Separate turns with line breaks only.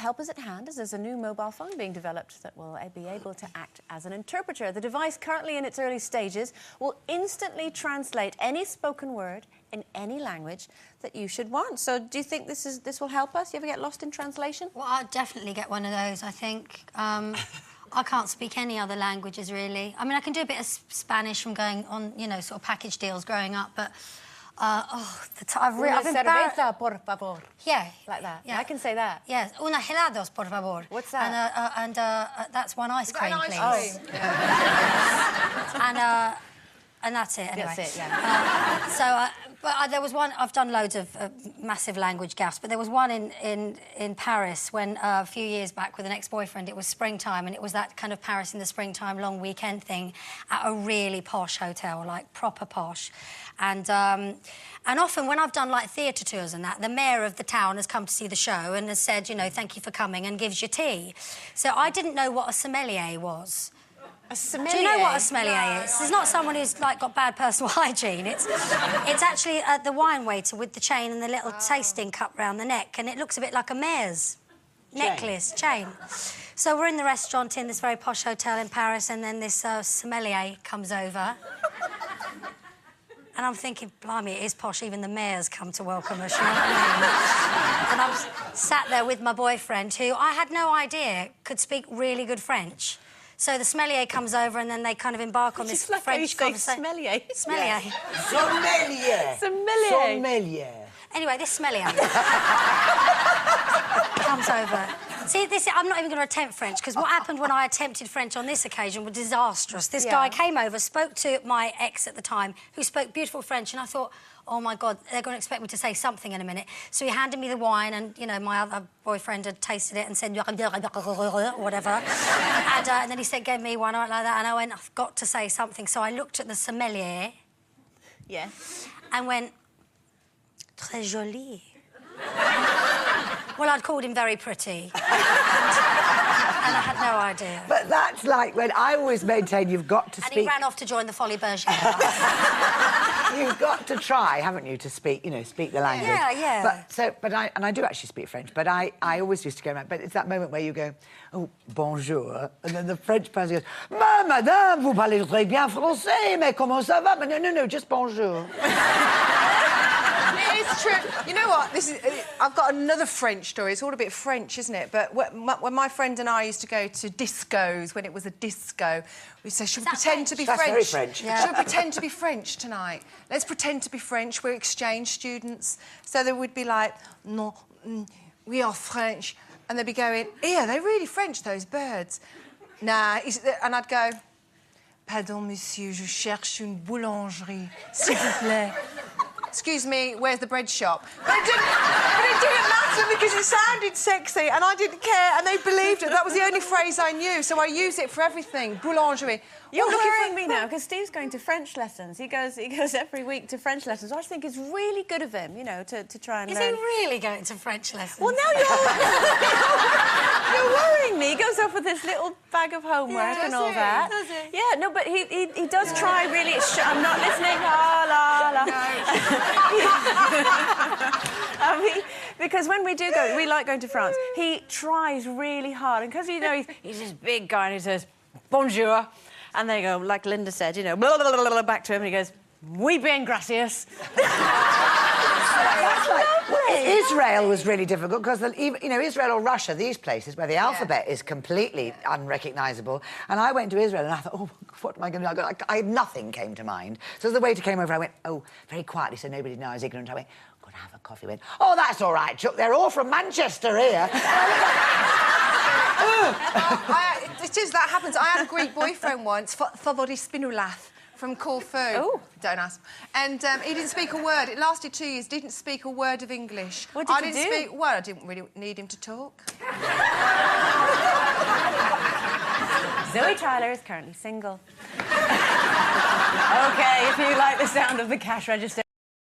help is at hand, as there's a new mobile phone being developed that will be able to act as an interpreter. The device, currently in its early stages, will instantly translate any spoken word in any language that you should want. So do you think this will help us? You ever get lost in translation?
Well, I'd definitely get one of those, I think. I can't speak any other languages, really. I mean, I can do a bit of Spanish from going on, you know, sort of package deals growing up, but... I've
Una
been
cerveza, por favor.
Yeah.
Like that.
Yeah.
I can say that.
Yes. Una helados, por favor.
What's that?
And that's one ice cream,
ice
please.
cream?
Oh. And that's it, anyway.
That's it, yeah.
But there was one... I've done loads of massive language gaps, but there was one in Paris when, a few years back, with an ex-boyfriend, it was springtime, and it was that kind of Paris in the springtime long weekend thing at a really posh hotel, like, proper posh. And often when I've done, like, theatre tours and that, the mayor of the town has come to see the show and has said, you know, thank you for coming, and gives you tea. So I didn't know what a sommelier was.
A sommelier?
Do you know what a sommelier is? It's not someone who's, like, got bad personal hygiene. It's actually the wine waiter with the chain and the little tasting cup round the neck, and it looks a bit like a mare's necklace, chain. So we're in the restaurant in this very posh hotel in Paris, and then this sommelier comes over. And I'm thinking, blimey, it is posh, even the mayor's come to welcome us, you know what I mean? And I was sat there with my boyfriend, who I had no idea could speak really good French. So the sommelier comes over, and then they kind of embark on this French conversation.
Sommelier.
Sommelier.
Sommelier.
Sommelier.
Sommelier.
Anyway, this sommelier comes over. See, I'm not even going to attempt French, because what happened when I attempted French on this occasion was disastrous. This guy came over, spoke to my ex at the time, who spoke beautiful French, and I thought, oh, my God, they're going to expect me to say something in a minute. So he handed me the wine, and, you know, my other boyfriend had tasted it and said, whatever. And then he said, gave me one like that, and I went, I've got to say something. So I looked at the sommelier...
Yeah.
...and went, très jolie. Well, I'd called him very pretty. And I had no idea.
But that's like when I always maintain you've got to speak...
And he ran off to join the Folies Bergère.
You've got to try, haven't you, to speak, you know, speak the language.
Yeah, yeah.
But I do actually speak French, but I always used to go around, but it's that moment where you go, oh, bonjour, and then the French person goes, madame, vous parlez très bien français, mais comment ça va? But no, just bonjour.
It's true. You know what? I've got another French story. It's all a bit French, isn't it? But when my friend and I used to go to discos, when it was a disco, we said, should we pretend to be French?
That's very French.
Yeah. Should we pretend to be French tonight? Let's pretend to be French. We're exchange students. So they would be like, no, we are French. And they'd be going, yeah, they're really French, those birds. Nah. And I'd go, pardon, monsieur, je cherche une boulangerie, s'il vous plaît. Excuse me, where's the bread shop? But it didn't matter because it sounded sexy and I didn't care and they believed it. That was the only phrase I knew, so I use it for everything. Boulangerie.
You're worrying me now, because Steve's going to French lessons. He goes every week to French lessons. I think it's really good of him, you know, to try and learn.
Is he really going to French lessons?
Well, now you're worrying me. He goes off with this little bag of homework and all that.
Does he?
Yeah, no, but he does try really... I'm not listening. La, la. Because when we do go... We like going to France. He tries really hard. And because, you know, he's this big guy and he says, bonjour. And they go, like Lynda said, you know, blah, blah, blah, blah, back to him, and he goes, muy bien, gracias.
Israel was really difficult because, you know, Israel or Russia, these places where the alphabet is completely unrecognisable. And I went to Israel and I thought, oh, what am I going to do? Nothing came to mind. So as the waiter came over, I went, oh, very quietly, so nobody knew I was ignorant. I went, go and have a coffee. He went, oh, that's all right, Chuck, they're all from Manchester here.
That happens. I had a Greek boyfriend once, Favoris Spinulath, from Corfu.
Oh.
Don't ask. And he didn't speak a word. It lasted 2 years. Didn't speak a word of English.
What did you do?
I didn't really need him to talk.
Zoe Tyler is currently single. OK, if you like the sound of the cash register...